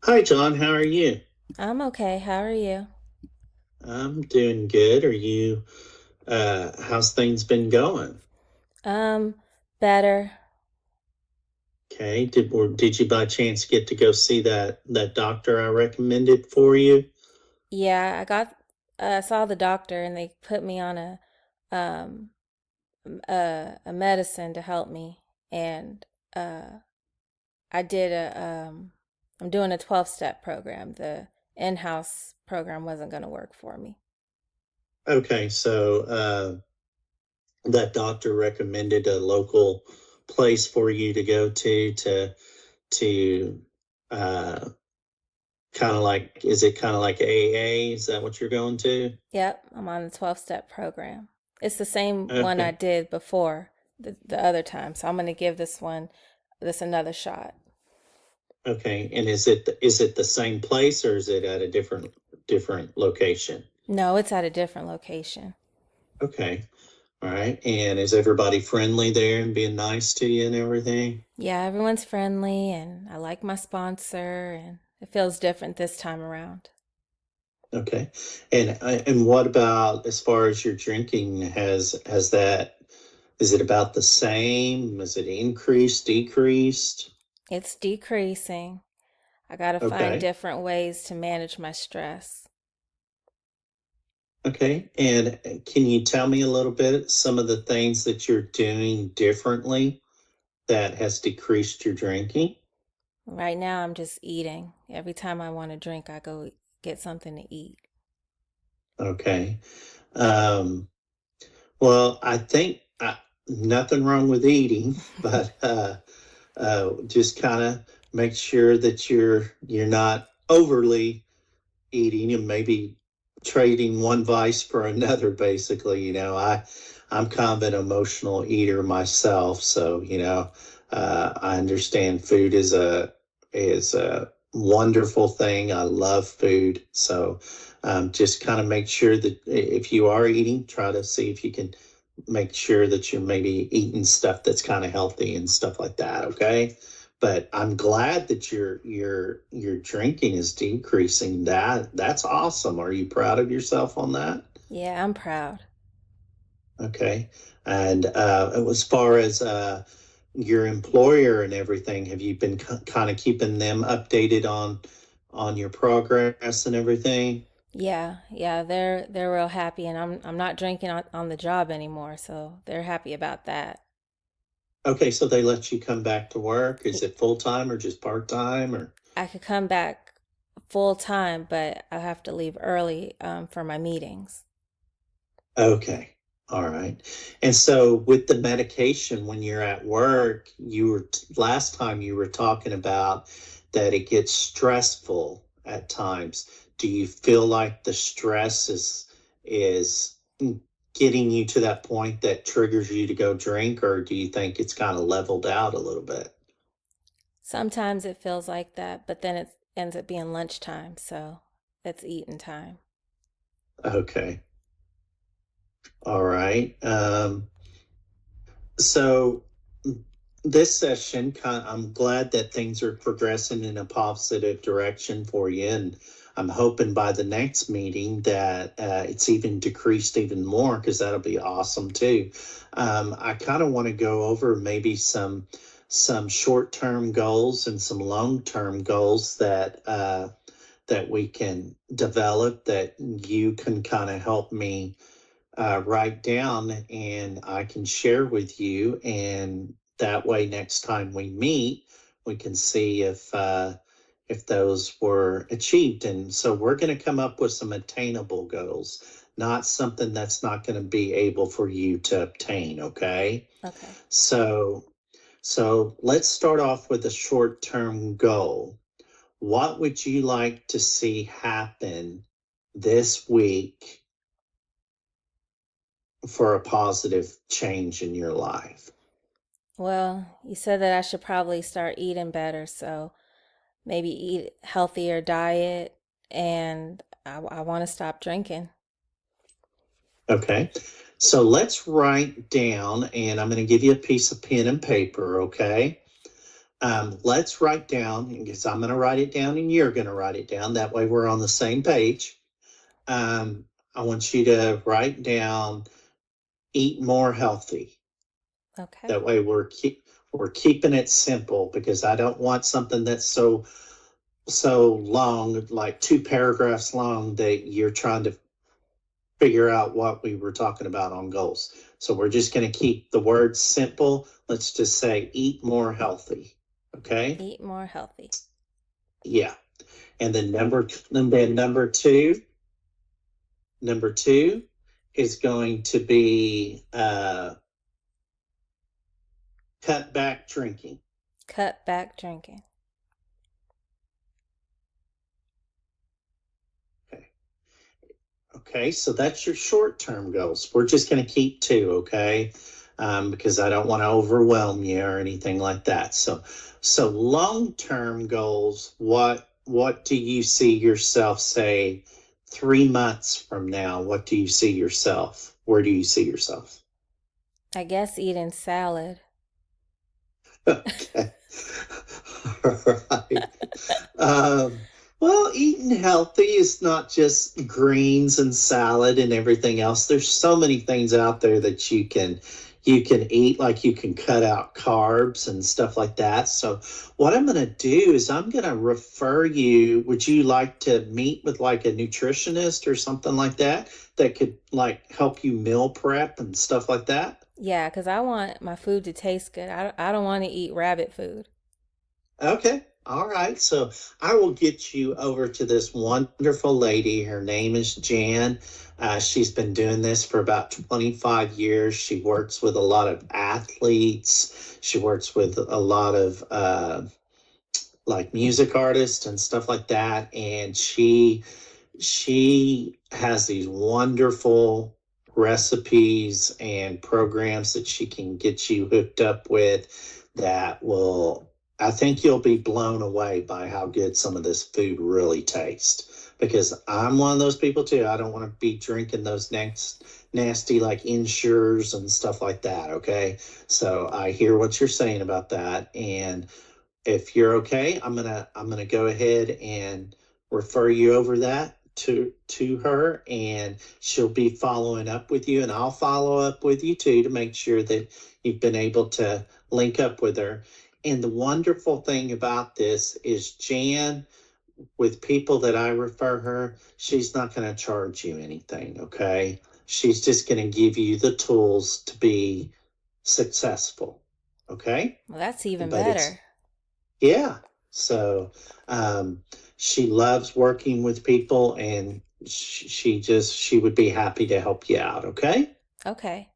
Hi, John. How are you? I'm okay. How are you? I'm doing good. How's things been going? Um, Better. Okay. Did you by chance get to go see that doctor I recommended for you? Yeah, saw the doctor and they put me on um a medicine to help me, and uh I did I'm doing a 12-step program. The in-house program wasn't going to work for me. Okay, so that doctor recommended a local place for you to go to uh kind of like, is it kind of like AA? Is that what you're going to? Yep, I'm on the 12-step program. It's the same one I Okay. did before the other time, so I'm going to give this another shot. Okay. And is it the same place or is it at a different location? No, it's at a different location. Okay. All right. And is everybody friendly there and being nice to you and everything? Yeah, everyone's friendly and I like my sponsor and it feels different this time around. Okay. And what about as far as your drinking? Has that is it about the same? Is it increased, decreased? It's decreasing. I got to find Okay. different ways to manage my stress. Okay. And can you tell me a little bit some of the things that you're doing differently that has decreased your drinking? Right now, I'm just eating. Every time I want to drink, I go get something to eat. Okay. Um, well, I think nothing wrong with eating, but just kind of make sure that you're not overly eating and maybe trading one vice for another. Basically, I'm kind of an emotional eater myself, so I understand food is a wonderful thing. I love food, so just kind of make sure that if you are eating, try to see if you can make sure that you're maybe eating stuff that's kind of healthy and stuff like that. Okay. But I'm glad that your drinking is decreasing. That's awesome. Are you proud of yourself on that? Yeah, I'm proud. Okay. And as far as your employer and everything, have you been kind of keeping them updated on your progress and everything? Yeah, they're real happy and I'm not drinking on the job anymore, so they're happy about that. Okay, so they let you come back to work. Is Y- it full time or just part time or? I could come back full time, but I have to leave early for my meetings. Okay. All right. And so with the medication, when you're at work, last time you were talking about that it gets stressful at times. Do you feel like the stress is getting you to that point that triggers you to go drink, or do you think it's kind of leveled out a little bit? Sometimes it feels like that, but then it ends up being lunchtime, so it's eating time. Okay. All right. So this session, I'm glad that things are progressing in a positive direction for you, and I'm hoping by the next meeting that it's even decreased even more because that'll be awesome too. I kind of want to go over maybe some short-term goals and some long-term goals that we can develop that you can kind of help me write down and I can share with you. And that way, next time we meet, we can see if those were achieved. And so we're going to come up with some attainable goals, not something that's not going to be able for you to obtain. Okay. Okay. So, so let's start off with a short term goal. What would you like to see happen this week for a positive change in your life? Well, you said that I should probably start eating better, so maybe eat healthier diet and I want to stop drinking. Okay. So let's write down, and I'm going to give you a piece of pen and paper. Okay. Let's write down, because I'm going to write it down and you're going to write it down. That way we're on the same page. I want you to write down eat more healthy. Okay. That way we're keeping it simple, because I don't want something that's so long, like 2 paragraphs long, that you're trying to figure out what we were talking about on goals. So we're just going to keep the words simple. Let's just say eat more healthy. Okay. Eat more healthy. Yeah. And then number two is going to be cut back drinking. Cut back drinking. Okay, so that's your short-term goals. We're just going to keep 2, okay? Because I don't want to overwhelm you or anything like that. So long-term goals. What do you see yourself, say, 3 months from now? What do you see yourself? Where do you see yourself? I guess eating salad. Okay. All right. Um, well, eating healthy is not just greens and salad and everything else. There's so many things out there that you can eat, like you can cut out carbs and stuff like that. So what I'm going to do is I'm going to refer you. Would you like to meet with like a nutritionist or something like that could like help you meal prep and stuff like that? Yeah, because I want my food to taste good. I don't want to eat rabbit food. Okay. All right. So I will get you over to this wonderful lady. Her name is Jan. She's been doing this for about 25 years. She works with a lot of athletes. She works with a lot of like music artists and stuff like that. And she has these wonderful recipes and programs that she can get you hooked up with that will, I think you'll be blown away by how good some of this food really tastes. Because I'm one of those people too. I don't want to be drinking those next nasty like Ensures and stuff like that. Okay. So I hear what you're saying about that. And if you're okay, I'm gonna go ahead and refer you over that to her, and she'll be following up with you, and I'll follow up with you too to make sure that you've been able to link up with her. And the wonderful thing about this is Jan, with people that I refer her, she's not going to charge you anything, okay? She's just going to give you the tools to be successful, okay? Well, that's even But it's better. yeah. So she loves working with people, and she would be happy to help you out. Okay. Okay.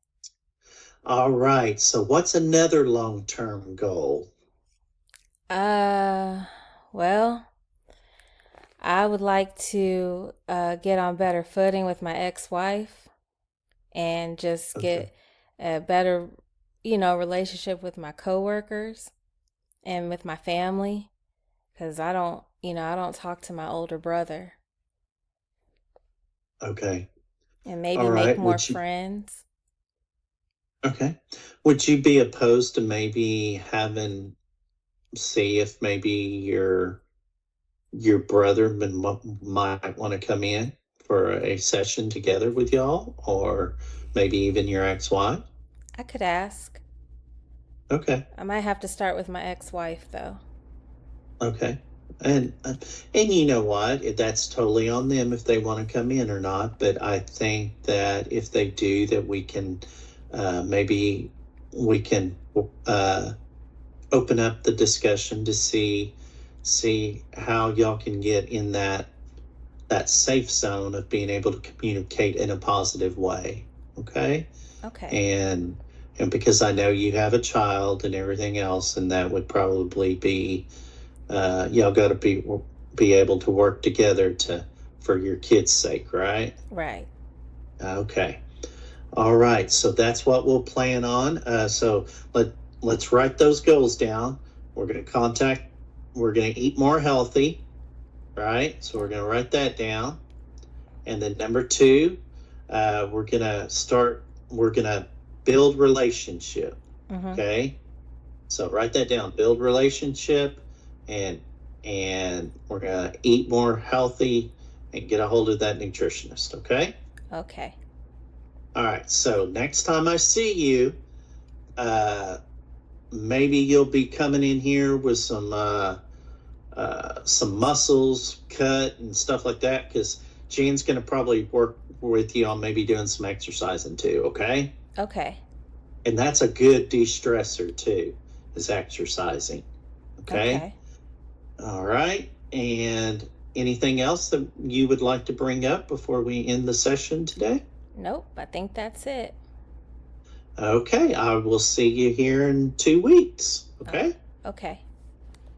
All right. So what's another long-term goal? Uh, well, I would like to get on better footing with my ex-wife and just Okay. get a better, relationship with my coworkers and with my family because I don't talk to my older brother Okay. and maybe All make right. more friends. Okay. Would you be opposed to maybe having, see if maybe your brother might want to come in for a session together with y'all, or maybe even your ex-wife? I could ask. Okay. I might have to start with my ex-wife though. Okay. And you know what? That's totally on them if they want to come in or not. But I think that if they do, that we can maybe we can uh, open up the discussion to see how y'all can get in that safe zone of being able to communicate in a positive way. Okay. Okay. And because I know you have a child and everything else, and that would probably be y'all got to be able to work together to for your kids' sake, right? Right. Okay. All right. So that's what we'll plan on. So let's write those goals down. We're gonna contact. We're gonna eat more healthy, right? So we're gonna write that down. And then number 2, we're gonna start. We're gonna build relationship. Mhm. Okay. So write that down. Build relationship, and we're gonna eat more healthy and get a hold of that nutritionist. Okay. Okay. All right. So next time I see you, maybe you'll be coming in here with some muscles cut and stuff like that, because Jan's going to probably work with you on maybe doing some exercising too. Okay. Okay. And that's a good de-stressor too, is exercising. Okay. Okay. All right. And anything else that you would like to bring up before we end the session today? Nope, I think that's it. Okay. I will see you here in 2 weeks. Oh, Okay. okay.